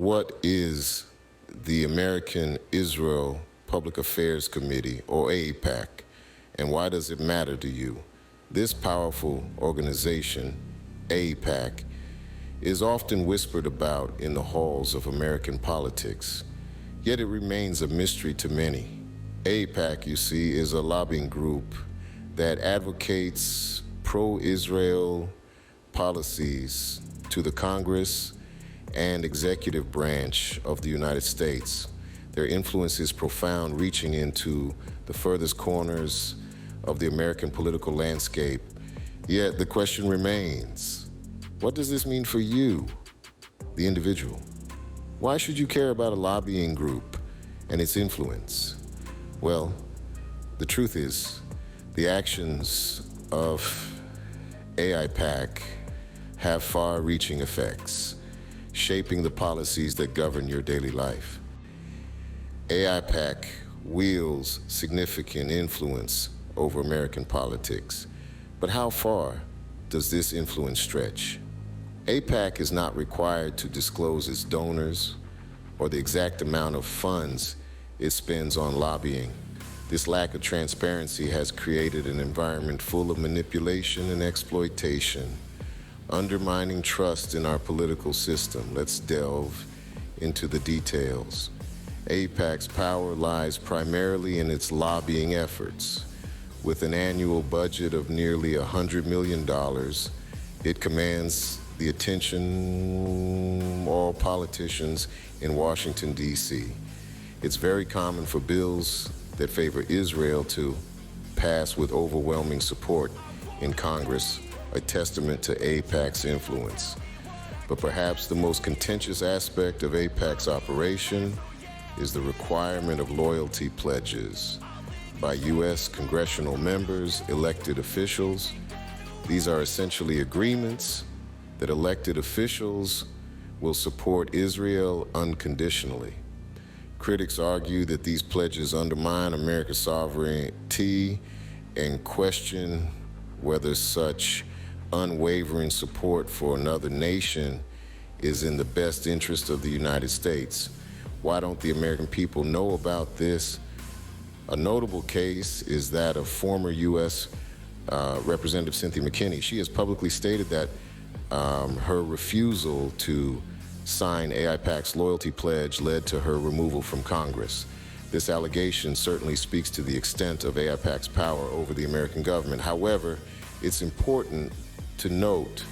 What is the American Israel Public Affairs Committee, or AIPAC, and why does it matter to you? This powerful organization, AIPAC, is often whispered about in the halls of American politics, yet it remains a mystery to many. AIPAC, you see, is a lobbying group that advocates pro-Israel policies to the Congress and executive branch of the United States. Their influence is profound, reaching into the furthest corners of the American political landscape. Yet the question remains, what does this mean for you, the individual? Why should you care about a lobbying group and its influence? Well, the truth is, the actions of AIPAC have far-reaching effects, shaping the policies that govern your daily life. AIPAC wields significant influence over American politics. But how far does this influence stretch? AIPAC is not required to disclose its donors or the exact amount of funds it spends on lobbying. This lack of transparency has created an environment full of manipulation and exploitation, undermining trust in our political system. Let's delve into the details. AIPAC's power lies primarily in its lobbying efforts. With an annual budget of nearly $100 million, it commands the attention of all politicians in Washington, D.C. It's very common for bills that favor Israel to pass with overwhelming support in Congress, a testament to AIPAC's influence. But perhaps the most contentious aspect of AIPAC's operation is the requirement of loyalty pledges by U.S. congressional members, elected officials. These are essentially agreements that elected officials will support Israel unconditionally. Critics argue that these pledges undermine America's sovereignty and question whether such unwavering support for another nation is in the best interest of the United States. Why don't the American people know about this? A notable case is that of former U.S. Representative Cynthia McKinney. She has publicly stated that her refusal to sign AIPAC's loyalty pledge led to her removal from Congress. This allegation certainly speaks to the extent of AIPAC's power over the American government. However, it's important to note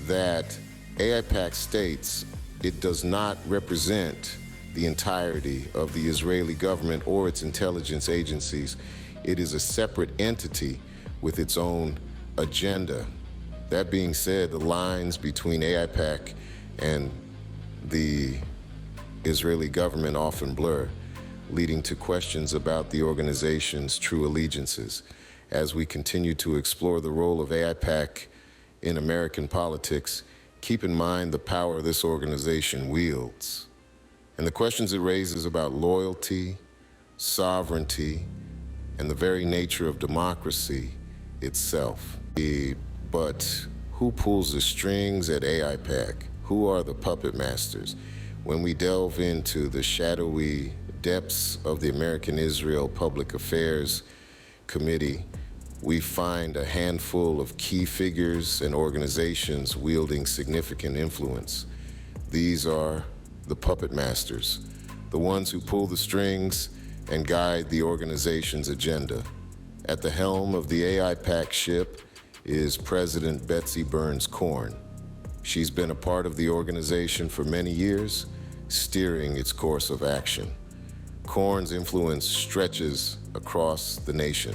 that AIPAC states it does not represent the entirety of the Israeli government or its intelligence agencies. It is a separate entity with its own agenda. That being said, the lines between AIPAC and the Israeli government often blur, leading to questions about the organization's true allegiances. As we continue to explore the role of AIPAC in American politics, keep in mind the power this organization wields and the questions it raises about loyalty, sovereignty, and the very nature of democracy itself. But who pulls the strings at AIPAC? Who are the puppet masters? When we delve into the shadowy depths of the American Israel Public Affairs Committee, we find a handful of key figures and organizations wielding significant influence. These are the puppet masters, the ones who pull the strings and guide the organization's agenda. At the helm of the AIPAC ship is President Betsy Burns Korn. She's been a part of the organization for many years, steering its course of action. Korn's influence stretches across the nation,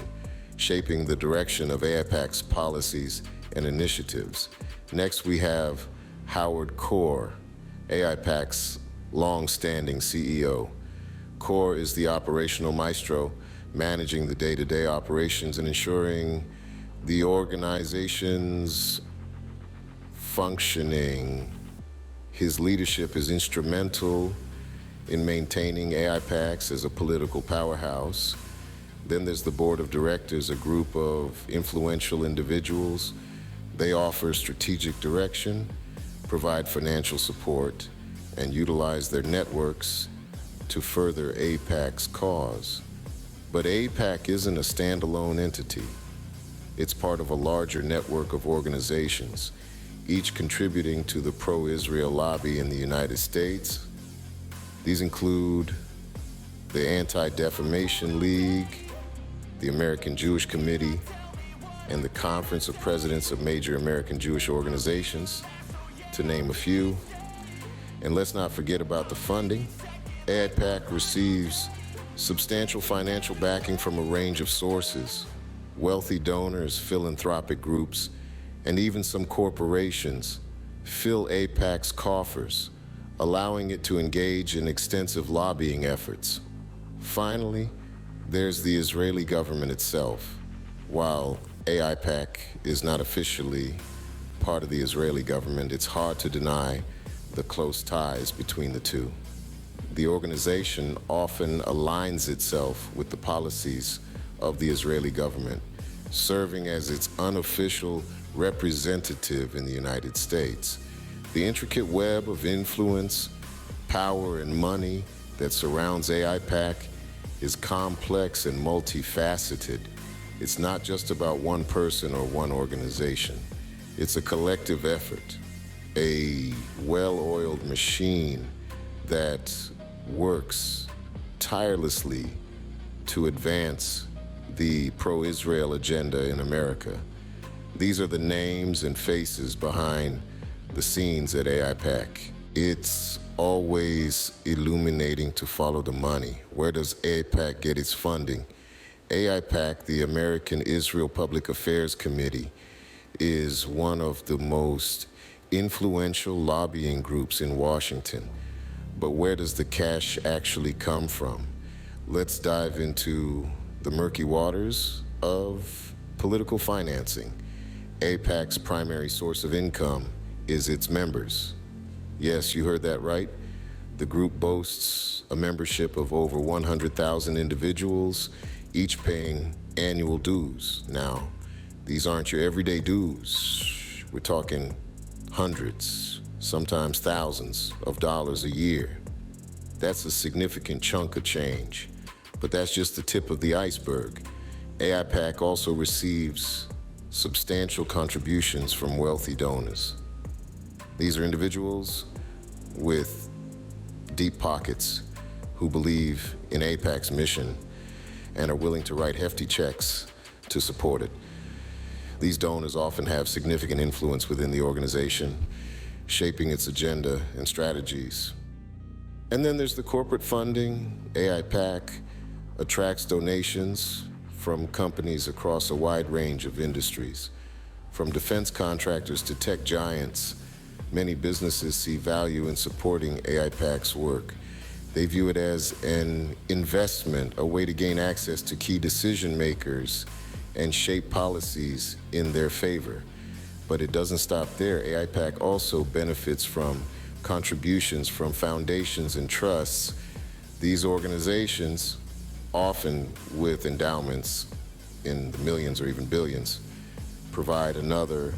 shaping the direction of AIPAC's policies and initiatives. Next, we have Howard Kaur, AIPAC's long-standing CEO. Kaur is the operational maestro, managing the day-to-day operations and ensuring the organization's functioning. His leadership is instrumental in maintaining AIPAC as a political powerhouse. Then there's the board of directors, a group of influential individuals. They offer strategic direction, provide financial support, and utilize their networks to further AIPAC's cause. But AIPAC isn't a standalone entity. It's part of a larger network of organizations, each contributing to the pro-Israel lobby in the United States. These include the Anti-Defamation League, the American Jewish Committee, and the Conference of Presidents of Major American Jewish Organizations, to name a few. And let's not forget about the funding. AIPAC receives substantial financial backing from a range of sources: wealthy donors, philanthropic groups, and even some corporations fill AIPAC's coffers, allowing it to engage in extensive lobbying efforts. Finally, there's the Israeli government itself. While AIPAC is not officially part of the Israeli government, it's hard to deny the close ties between the two. The organization often aligns itself with the policies of the Israeli government, serving as its unofficial representative in the United States. The intricate web of influence, power, and money that surrounds AIPAC is complex and multifaceted. It's not just about one person or one organization. It's a collective effort, a well-oiled machine that works tirelessly to advance the pro-Israel agenda in America. These are the names and faces behind the scenes at AIPAC. It's always illuminating to follow the money. Where does AIPAC get its funding? AIPAC, the American Israel Public Affairs Committee, is one of the most influential lobbying groups in Washington. But where does the cash actually come from? Let's dive into the murky waters of political financing. AIPAC's primary source of income is its members. Yes, you heard that right. The group boasts a membership of over 100,000 individuals, each paying annual dues. Now, these aren't your everyday dues. We're talking hundreds, sometimes thousands of dollars a year. That's a significant chunk of change, but that's just the tip of the iceberg. AIPAC also receives substantial contributions from wealthy donors. These are individuals with deep pockets who believe in AIPAC's mission and are willing to write hefty checks to support it. These donors often have significant influence within the organization, shaping its agenda and strategies. And then there's the corporate funding. AIPAC attracts donations from companies across a wide range of industries. From defense contractors to tech giants, many businesses see value in supporting AIPAC's work. They view it as an investment, a way to gain access to key decision makers and shape policies in their favor. But it doesn't stop there. AIPAC also benefits from contributions from foundations and trusts. These organizations, often with endowments in the millions or even billions, provide another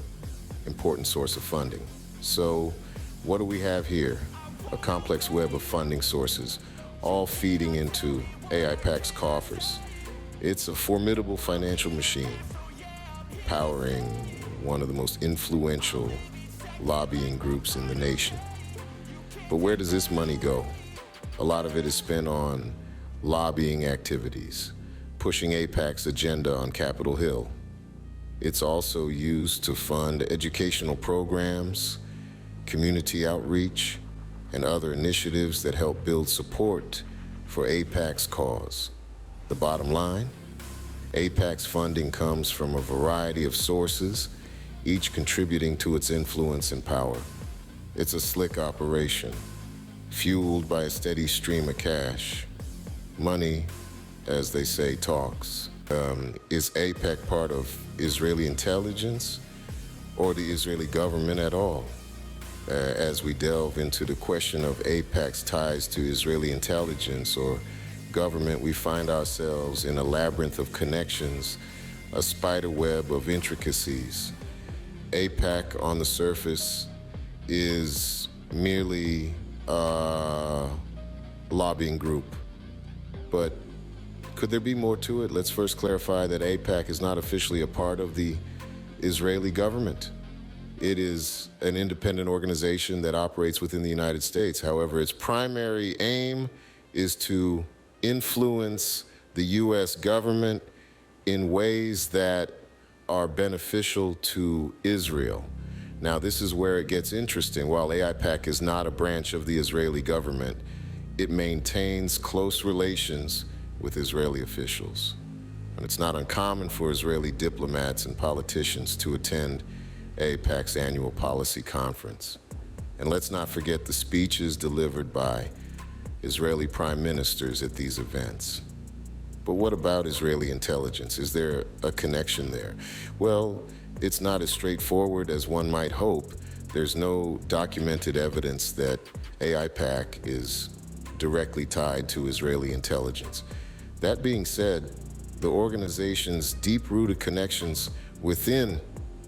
important source of funding. So what do we have here? A complex web of funding sources, all feeding into AIPAC's coffers. It's a formidable financial machine, powering one of the most influential lobbying groups in the nation. But where does this money go? A lot of it is spent on lobbying activities, pushing AIPAC's agenda on Capitol Hill. It's also used to fund educational programs, community outreach, and other initiatives that help build support for AIPAC's cause. The bottom line, AIPAC's funding comes from a variety of sources, each contributing to its influence and power. It's a slick operation, fueled by a steady stream of cash. Money, as they say, talks. Is AIPAC part of Israeli intelligence or the Israeli government at all? As we delve into the question of AIPAC's ties to Israeli intelligence or government, we find ourselves in a labyrinth of connections, a spider web of intricacies. AIPAC on the surface is merely lobbying group. But could there be more to it? Let's first clarify that AIPAC is not officially a part of the Israeli government. It is an independent organization that operates within the United States. However, its primary aim is to influence the U.S. government in ways that are beneficial to Israel. Now, this is where it gets interesting. While AIPAC is not a branch of the Israeli government, it maintains close relations with Israeli officials. And it's not uncommon for Israeli diplomats and politicians to attend AIPAC's annual policy conference. And let's not forget the speeches delivered by Israeli prime ministers at these events. But what about Israeli intelligence? Is there a connection there? Well, it's not as straightforward as one might hope. There's no documented evidence that AIPAC is directly tied to Israeli intelligence. That being said, the organization's deep-rooted connections within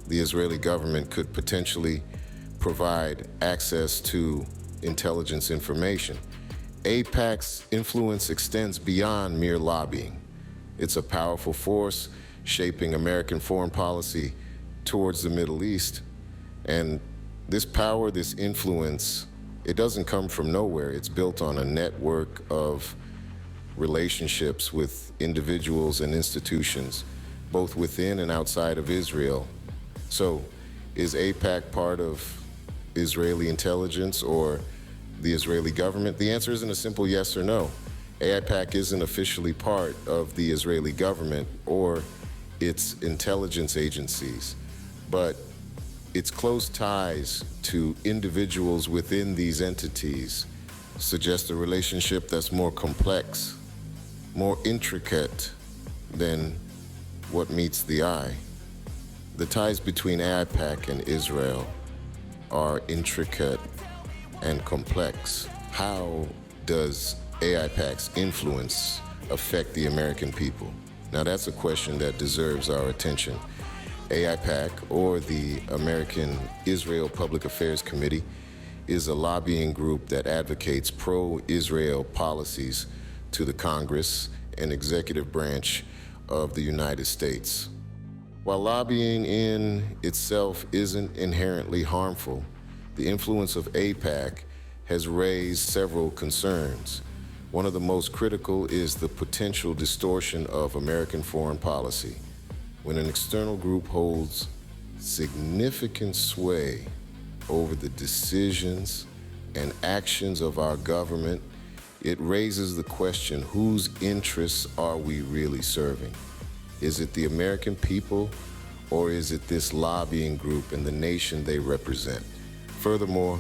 the Israeli government could potentially provide access to intelligence information. AIPAC's influence extends beyond mere lobbying. It's a powerful force shaping American foreign policy towards the Middle East. And this power, this influence, it doesn't come from nowhere. It's built on a network of relationships with individuals and institutions, both within and outside of Israel. So, is AIPAC part of Israeli intelligence or the Israeli government? The answer isn't a simple yes or no. AIPAC isn't officially part of the Israeli government or its intelligence agencies, but its close ties to individuals within these entities suggest a relationship that's more complex, more intricate than what meets the eye. The ties between AIPAC and Israel are intricate and complex. How does AIPAC's influence affect the American people? Now, that's a question that deserves our attention. AIPAC, or the American Israel Public Affairs Committee, is a lobbying group that advocates pro-Israel policies to the Congress and executive branch of the United States. While lobbying in itself isn't inherently harmful, the influence of AIPAC has raised several concerns. One of the most critical is the potential distortion of American foreign policy. When an external group holds significant sway over the decisions and actions of our government, it raises the question, whose interests are we really serving? Is it the American people, or is it this lobbying group and the nation they represent? Furthermore,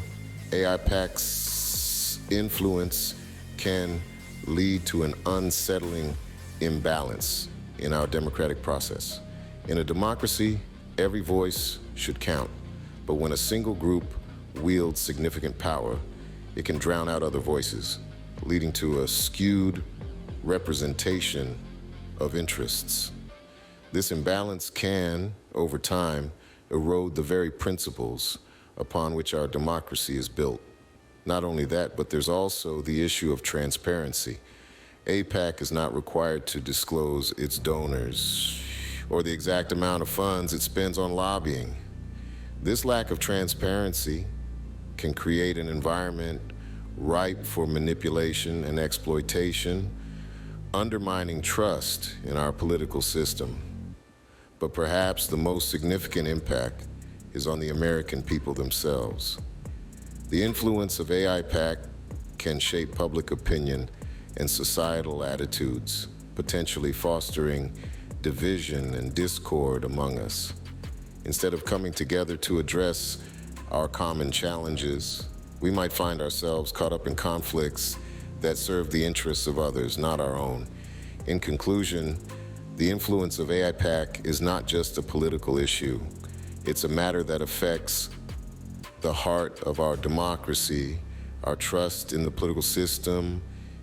AIPAC's influence can lead to an unsettling imbalance in our democratic process. In a democracy, every voice should count, but when a single group wields significant power, it can drown out other voices, leading to a skewed representation of interests. This imbalance can, over time, erode the very principles upon which our democracy is built. Not only that, but there's also the issue of transparency. AIPAC is not required to disclose its donors or the exact amount of funds it spends on lobbying. This lack of transparency can create an environment ripe for manipulation and exploitation, undermining trust in our political system. But perhaps the most significant impact is on the American people themselves. The influence of AIPAC can shape public opinion and societal attitudes, potentially fostering division and discord among us. Instead of coming together to address our common challenges, we might find ourselves caught up in conflicts that serve the interests of others, not our own. In conclusion, the influence of AIPAC is not just a political issue. It's a matter that affects the heart of our democracy, our trust in the political system,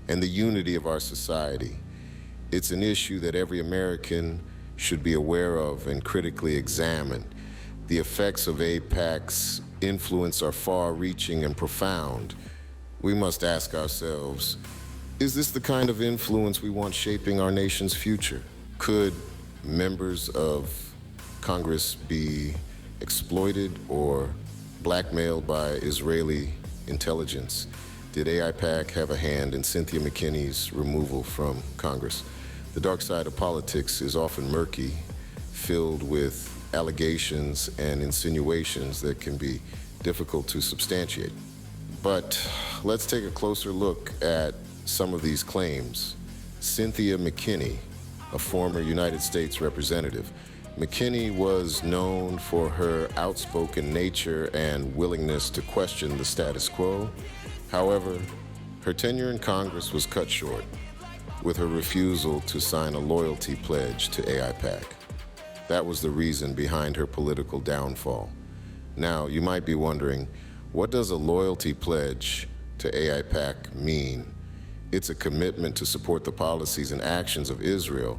and the unity of our society. It's an issue that every American should be aware of and critically examine. The effects of AIPAC's influence are far-reaching and profound. we must ask ourselves, is this the kind of influence we want shaping our nation's future? Could members of Congress be exploited or blackmailed by Israeli intelligence? Did AIPAC have a hand in Cynthia McKinney's removal from Congress? The dark side of politics is often murky, filled with allegations and insinuations that can be difficult to substantiate. But let's take a closer look at some of these claims. Cynthia McKinney, a former United States representative. McKinney was known for her outspoken nature and willingness to question the status quo. However, her tenure in Congress was cut short with her refusal to sign a loyalty pledge to AIPAC. That was the reason behind her political downfall. Now, you might be wondering, what does a loyalty pledge to AIPAC mean? It's a commitment to support the policies and actions of Israel,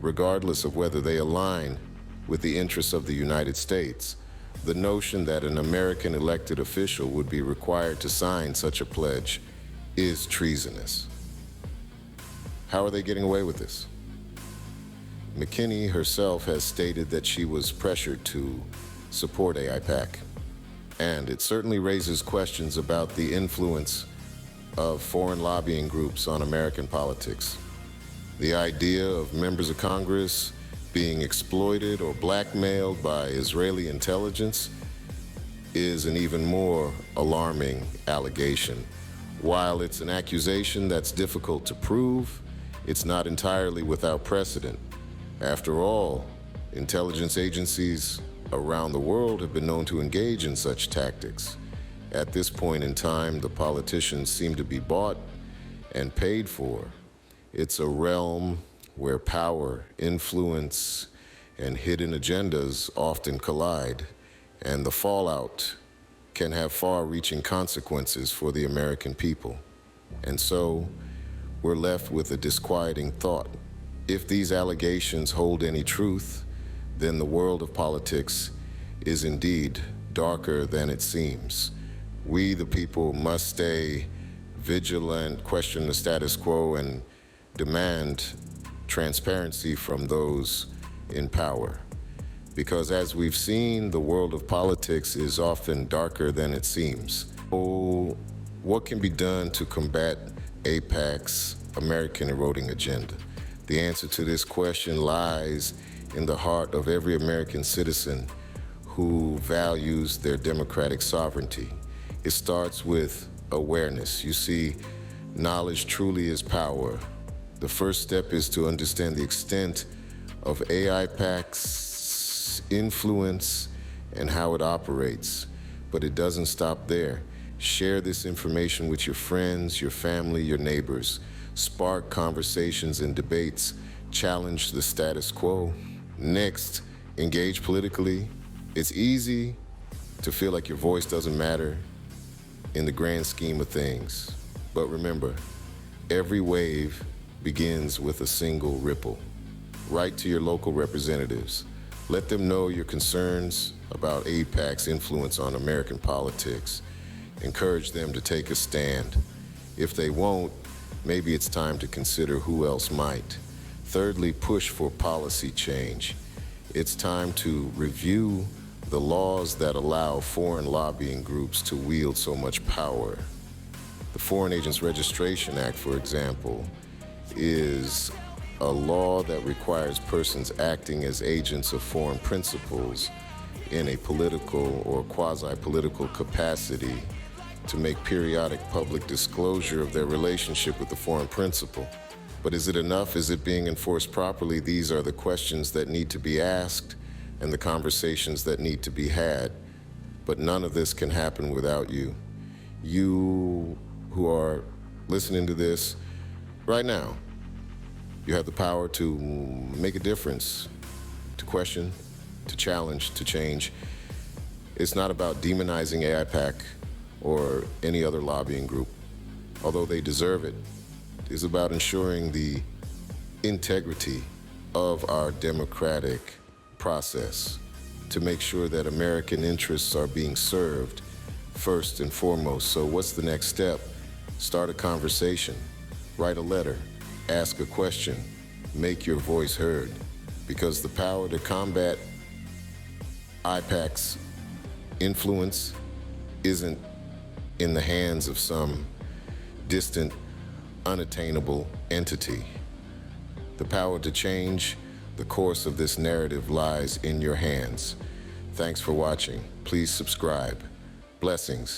regardless of whether they align with the interests of the United States. The notion that an American elected official would be required to sign such a pledge is treasonous. How are they getting away with this? McKinney herself has stated that she was pressured to support AIPAC, and it certainly raises questions about the influence of foreign lobbying groups on American politics. The idea of members of Congress being exploited or blackmailed by Israeli intelligence is an even more alarming allegation. While it's an accusation that's difficult to prove, it's not entirely without precedent. After all, intelligence agencies around the world have been known to engage in such tactics. At this point in time, the politicians seem to be bought and paid for. It's a realm where power, influence, and hidden agendas often collide, and the fallout can have far-reaching consequences for the American people. And so, we're left with a disquieting thought. If these allegations hold any truth, then the world of politics is indeed darker than it seems. We, the people, must stay vigilant, question the status quo, and demand transparency from those in power. Because as we've seen, the world of politics is often darker than it seems. So, what can be done to combat AIPAC's American eroding agenda? The answer to this question lies in the heart of every American citizen who values their democratic sovereignty. It starts with awareness. You see, knowledge truly is power. The first step is to understand the extent of AIPAC's influence and how it operates. But it doesn't stop there. Share this information with your friends, your family, your neighbors. Spark conversations and debates. Challenge the status quo. Next, engage politically. It's easy to feel like your voice doesn't matter in the grand scheme of things. But remember, every wave begins with a single ripple. Write to your local representatives. Let them know your concerns about AIPAC's influence on American politics. Encourage them to take a stand. If they won't, maybe it's time to consider who else might. Thirdly, push for policy change. It's time to review the laws that allow foreign lobbying groups to wield so much power. The Foreign Agents Registration Act, for example, is a law that requires persons acting as agents of foreign principals in a political or quasi-political capacity to make periodic public disclosure of their relationship with the foreign principal. But is it enough? Is it being enforced properly? These are the questions that need to be asked and the conversations that need to be had. But none of this can happen without you. You who are listening to this right now, you have the power to make a difference, to question, to challenge, to change. It's not about demonizing AIPAC or any other lobbying group, although they deserve it. It's about ensuring the integrity of our democratic process to make sure that American interests are being served first and foremost. So what's the next step? Start a conversation, write a letter, ask a question, make your voice heard, because the power to combat AIPAC's influence isn't in the hands of some distant, unattainable entity. The power to change the course of this narrative lies in your hands. Thanks for watching. Please subscribe. Blessings.